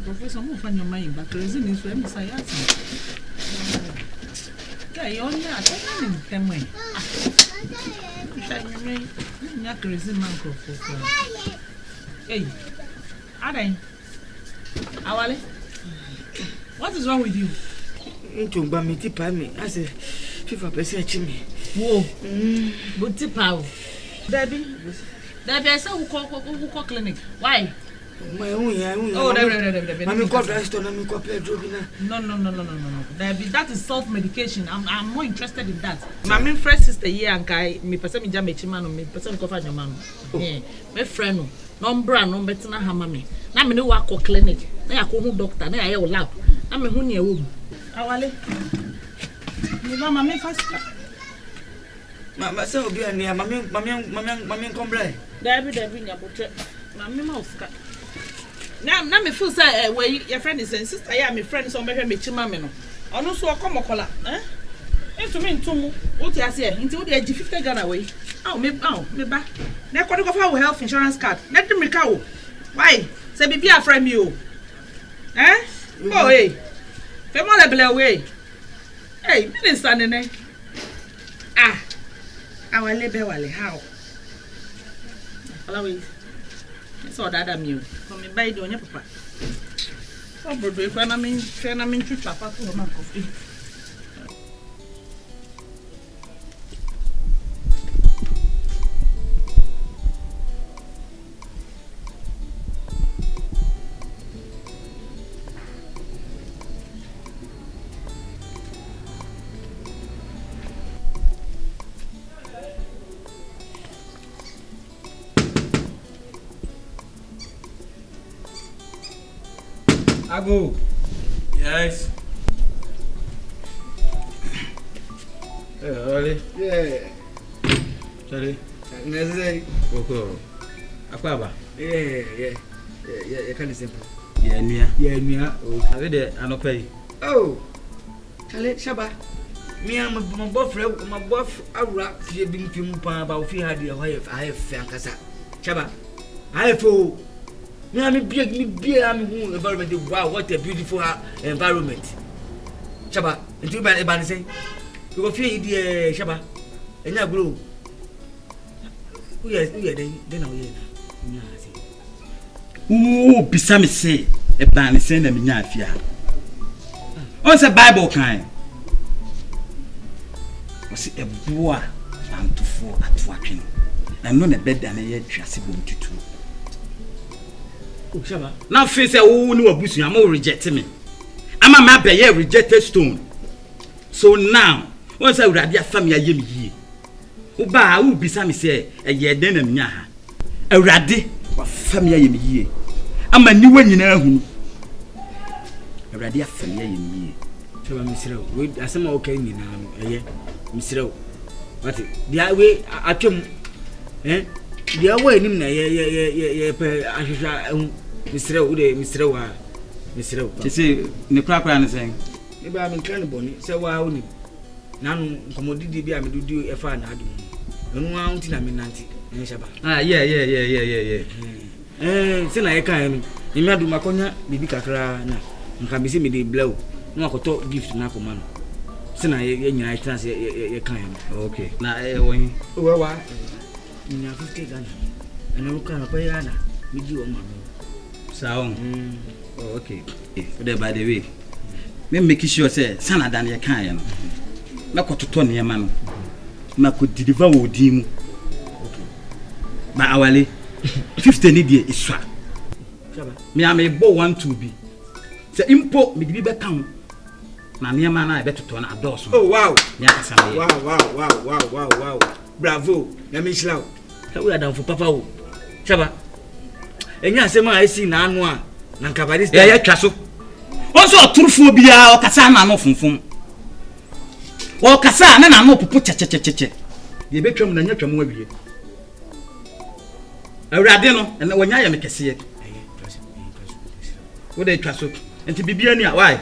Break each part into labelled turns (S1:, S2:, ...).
S1: Professor, mo find your mind, but reason is for me say yes. Okay, you only are telling them way. Shine me, you crazy man, Professor. Hey, Aden, Awale, what is wrong with you?
S2: Into Bamiti Pami, I say, 50% me.
S1: Whoa, but Tipao. Debbie, I said, who call clinic? Why?
S2: My own,
S1: oh,
S2: I'm got restaurant, I'm got pedro.
S1: No. Debbie, that is self-medication. I'm more interested in that. My main friend sister here, and Kai, me person me jam man, me person go find your man. Yeah, my friend, no brand, no better na hammer me. Na me no work clinic. Na I call doctor, na I lab. Na me hu near womb. Awale. Me mama me fast.
S2: Mama say obi ania, mama come blind.
S1: Debbie, nya botre. Mama mouth ka. Now me feel say where your friend is and sister yeah my friend so me chima me no. Ono so come okola, eh? Into me ntumu. What you say? Into the 50 Ghana way. Me ba. Na ko go for health insurance card. Let them ka wo. Why? Say bibi a friend me o. Eh? Oh hey. Fe mo lebele way. Hey, minister nene. Ah. Awale be wale how? Follow me. So that I'm from me by the papa. Oh, brother, if I'm in trip, papa, to my coffee.
S3: Ago.
S4: Yes.
S3: Oli.
S2: Yeah.
S3: Sorry.
S2: Necessary.
S3: Oko. Akwaba.
S2: Yeah. Kind of simple.
S3: Yeah, nia.
S2: Okay.
S3: Have the anopay.
S2: Oh. Chale Shaba. Me and my boyfriend, my boyfriend, I rap here being film about if you had your wife, I have Fankasa. Shaba. I have to. Me environment. Wow, what a beautiful environment. Shaba, and you by say, you will feel the Shaba, and now grow. We are then
S4: Ooh, Pisami say, a ban send them in Yafia. What's a Bible kind? Was it a boa and to fall at working? I'm not a bed than a year traceable to two.
S2: Oh, Shaba.
S4: Now face a who knew a bush, I'm all rejecting me. I'm a map a rejected stone. So now, once I would have your family a year. Uba, who be some say a year then a mia. A raddy or family a year. I'm a new one in a who. A raddy family in ye.
S2: Shaba, Mr. Wood, as some okay in a year, Mr. What the way I come, eh? The away in Mr.
S4: You see, the crack and saying,
S2: if I'm in Cannibal, so why only none commodity be I do a fan. I do no one in a minute.
S4: Ah, yeah.
S2: Sin I can. You may do Maconia, Bibi Cacra, and can be see me the blow. No, I could talk gift to Nacoman. Sin I trans a kind.
S4: Okay, now I win.
S2: Well, in 50 Ghana, and I look at a payana with you on my
S4: sound. Oh, okay. By the way, me make sure say, Sana than your kind. Not to turn your man. Ma could deliver with him. But hourly 15 idiot is swag. Me, I may bow one to be. The import me be back town. Now, near man, I better turn outdoors.
S2: Oh, wow.
S4: Yes,
S2: Wow. Bravo. Let me slow. We are down for Papa. Shaba. And yes, I see Nanwa. Nankabadis.
S4: Yeah, Castle. Also, a true phobia or Cassana no fum. Or Cassana, and I'm not put che. You become the natural movie. A radino, and when I am a see it. What they trust and to be near why?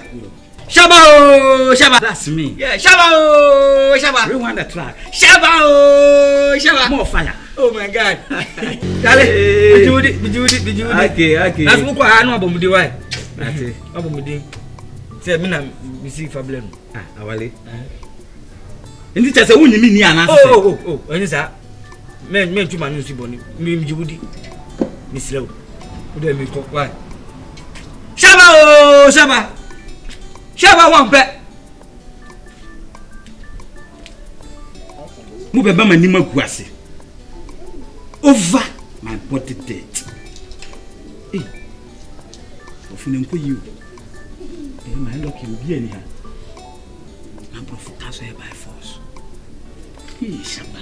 S4: Shaba, that's me.
S2: Yeah, Shaba.
S4: Rewind the track.
S2: Shaba.
S4: More fire.
S2: Oh my God. Dale, be Judy.
S4: Okay.
S2: That's what I know about the why.
S3: Ate.
S2: Abomudin. Say me na me see fabulous.
S3: Ah, awale. Ndi chese wunyi mi ni ana se.
S2: Oh, eni sa. Me tuma no siboni. Me jibudi. Me slow. O de me ko kwa. Shaba wan pe.
S4: Mu be ba mani maguase. Over my body dead. Eh. Ofune nko yi o. My lucky will be any. I'm profitable by force. Shaba.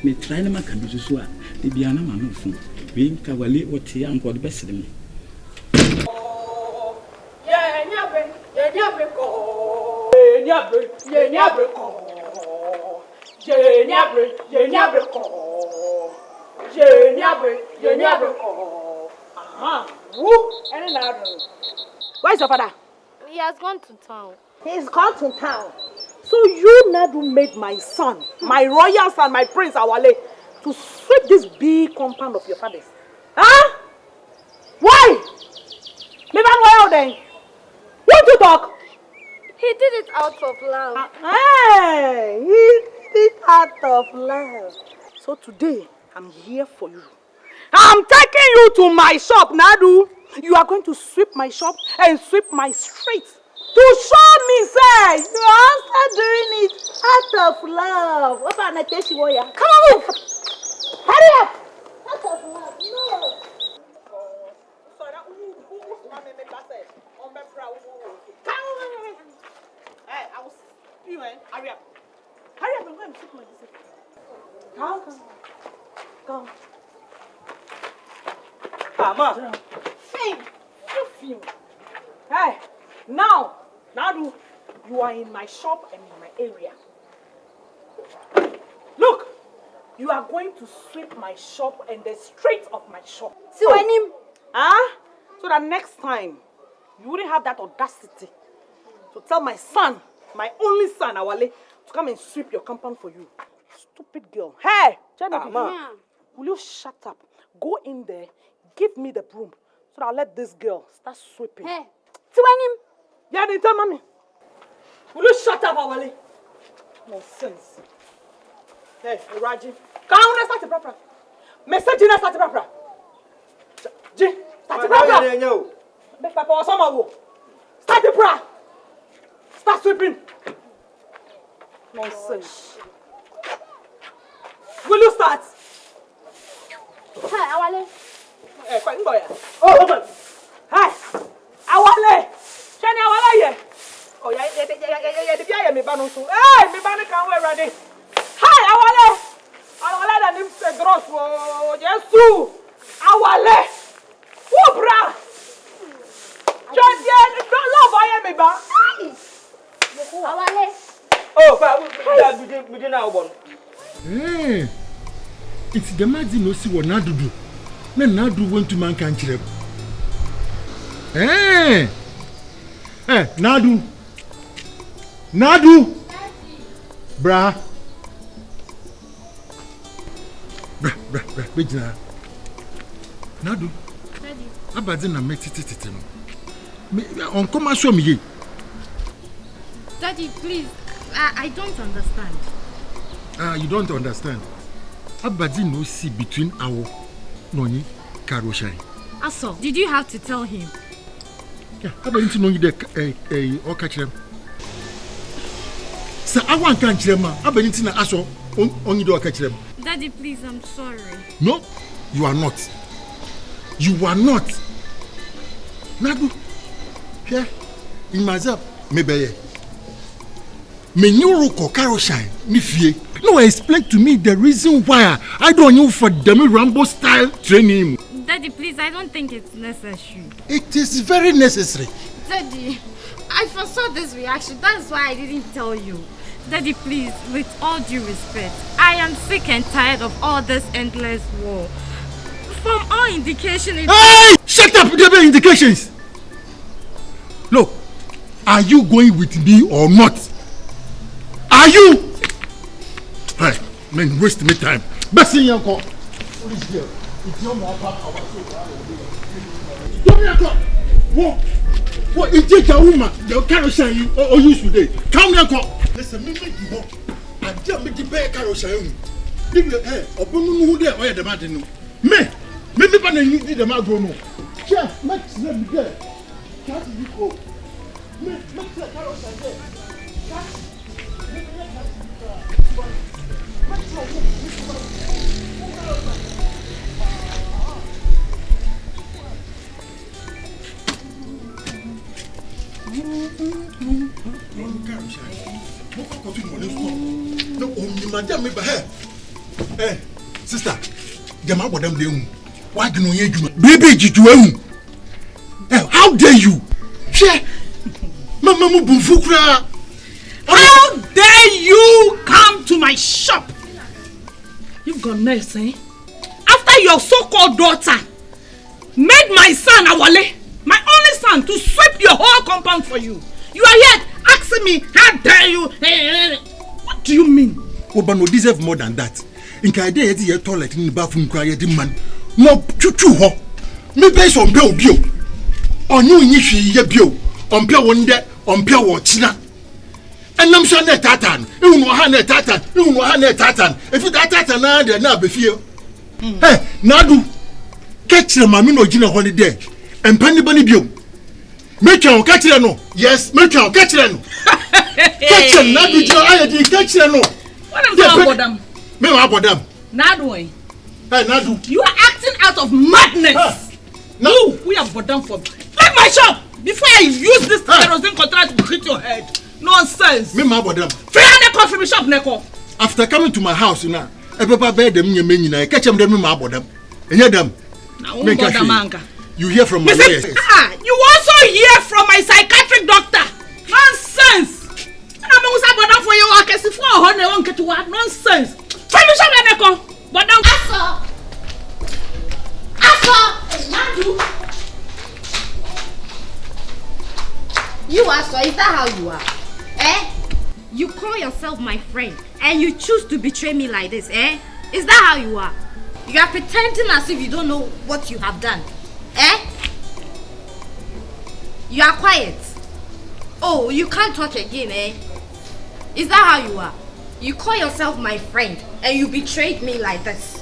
S4: Me try na maka do so a de bia na ma no fu. We nka wale oti am for the best me.
S1: Where's your father?
S5: He has gone to town.
S1: He's gone to town. So you Nadu made my son, my royal son, my prince Awale, to sweep this big compound of your father's. Huh? Why? Leave him well then. What you talk?
S5: He did it out of love.
S1: Hey, he did it out of love. So today, I'm here for you. I'm taking you to my shop, Nadu. You are going to sweep my shop and sweep my streets. To show me, say, you are also doing it out of love. What about Nateshi Warrior? Come on, move. Hurry up. Out of love, no. Hey, I will see you, hurry up. Hurry up and go and sweep my street. Come. Ma. Hey, now, Nadu, you are in my shop and in my area. Look, you are going to sweep my shop and the streets of my shop.
S5: So
S1: So that next time, you wouldn't have that audacity to tell my son, my only son, Awale, to come and sweep your compound for you. Stupid girl. Hey, Genevieve, will you shut up? Go in there, give me the broom, so that I'll let this girl start sweeping.
S5: Hey, Tiwanim.
S1: Yeah, they tell mommy. Will you shut up, Awale? Nonsense. Hey, Raji. Come on, start the proper. Message in start the proper. Ji, start the proper. Make Papa or someone. Start the proper. Start sweeping. Nonsense. Will you start?
S5: Hey, Awale.
S1: Hey, quite boy. Oh, man. Hi, Awale. Shani Awale here. Oh, yeah, me banu so. Hey, me banu can we ready. Hi, Awale. Awale da nim se gross wo. Jesu. Awale. Wo bra. Jodie, don't love me ba.
S5: Awale.
S2: Oh, pa, we dey now born.
S6: It's the magic no see what Nadu do. Na Nadu went to man can chirep. Nadu. Bra. Bejina. Nadu.
S5: Daddy.
S6: Abadi na metiti no. On come show me ye.
S5: Daddy, please. I don't understand.
S6: You don't understand. Abadi no see between our Noni Karoshai.
S5: Aso, did you have to tell him?
S6: Yeah, Abadi no you or catch them. Sir, I want catch them. Abadi na aso only do catch them.
S5: Daddy, please, I'm sorry.
S6: No, you are not. You are not. Nadu. Yeah, in myself, maybe. Menyuruko Karoshai, Mifie. No, explain to me the reason why I don't know for Demi Rambo style training.
S5: Daddy, please, I don't think it's necessary.
S6: It is very necessary.
S5: Daddy, I foresaw this reaction. That's why I didn't tell you. Daddy, please, with all due respect, I am sick and tired of all this endless war. From all indication,
S6: Hey! Shut up with the indications! Look, are you going with me or not? Are you? Hey, man, waste me time. Best thing you call. It's your mom, Papa. What is it, a woman? You can't say you or use today. Come here, listen, me make you walk. I just make the bear carol say. Give your hair, or who there, or the man. Me, but I need the man go no. Yeah, make them there. Can't you go? Make the carol say. Sister, them out them doing. Why do you do? Baby, you how dare you? Share, Mama Bufukra.
S1: How dare you come to my shop? You've got nerves, eh? After your so-called daughter made my son Awale, my only son, to sweep your whole compound for you. You are here asking me, how dare you? What do you mean?
S6: Obano deserve more than that. In Kaide yeti ye toilet in the bathroom cry yeti man. No chuchu ho. Me base on bill bio. On you nishi ye bio. On pia wonde, on pia wachina. And I'm sure net tatan. You know how net tatan. You know how net tatan. If you tatan na de na be feel. Hey, nadu. Catch the mami no jina holiday. And penny bunny bio. Make your catch no. Yes, make your catch no. Catch them, nadu jina ayadi catch no.
S1: What am I about them?
S6: Me about them.
S1: Nadu.
S6: Hey, Nadu.
S1: You are acting out of madness.
S6: No,
S1: we have bought them for. Let my shop before I use this kerosene contract to hit your head. Nonsense.
S6: Me about them.
S1: Free the coffee shop, Neko.
S6: After coming to my house, you know, everybody bed them in your catch them me about them. And hear them. You hear from my lawyers.
S1: You also hear from my psychiatric doctor. Nonsense. And I'm going to say for you. I can see for nonsense. Finish up, Neko. But now,
S5: Nadu. You are so. Is that how you are? Eh? You call yourself my friend and you choose to betray me like this, eh? Is that how you are? You are pretending as if you don't know what you have done. Eh? You are quiet. Oh, you can't talk again, eh? Is that how you are? You call yourself my friend and you betrayed me like this.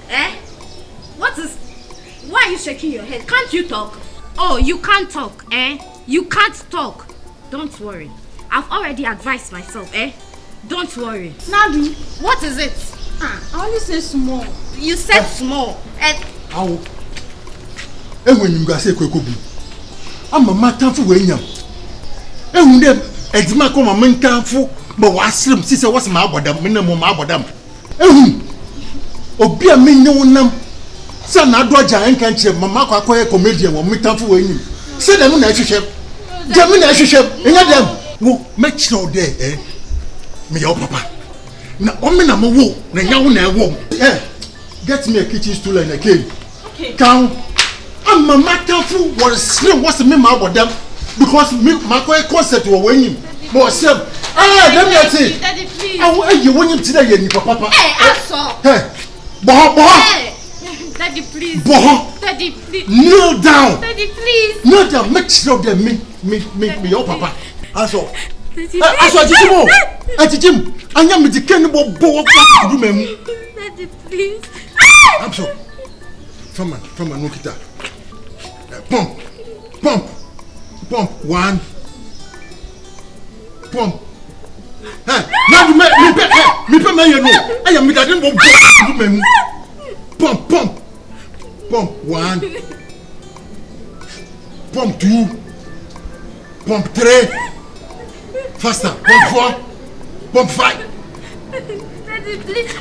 S5: Eh? What is... Why are you shaking your head? Can't you talk? Oh, you can't talk, eh? You can't talk. Don't worry. I've already advised myself, eh? Don't worry.
S1: Nadu,
S5: what is it?
S1: I only say small.
S5: You said small. And...
S6: How? And when you say Kokobu, I'm a matter for William. And when them, it's my common man can't fool, but what's them? Sister, what's my abodam? Minimum abodam. And Obi a me no nam. Son, I do a giant can't Mamma acquire comedian or me time for you. Say them in a ship. Jamina ship. And them. Who make sure there, eh? Me your papa. Now, I'm a woo. Now, won't. Eh? Get me a kitchen stool and a cake.
S1: Okay.
S6: Count. I'm a matter for what slim was the memo about them because my concert were winning. More self. Let me see.
S5: Daddy, please.
S6: How you winning today, and papa?
S5: Hey, I saw.
S6: Hey, Boha.
S5: Hey, Daddy, please.
S6: Boha.
S5: Daddy, please.
S6: Kneel down.
S5: Daddy, please.
S6: Kneel down. Make sure that me, your papa. I saw.
S5: Daddy,
S6: I saw Jim. Jim, I am the cannibal boy.
S5: Daddy, please.
S6: I'm so. From a Nukita. Pump. One. Pump. Now you make me pay my no. I am with a pump. Pump one. Pump two. Pump three. Faster. Pump four. Pump five.
S5: Daddy, please.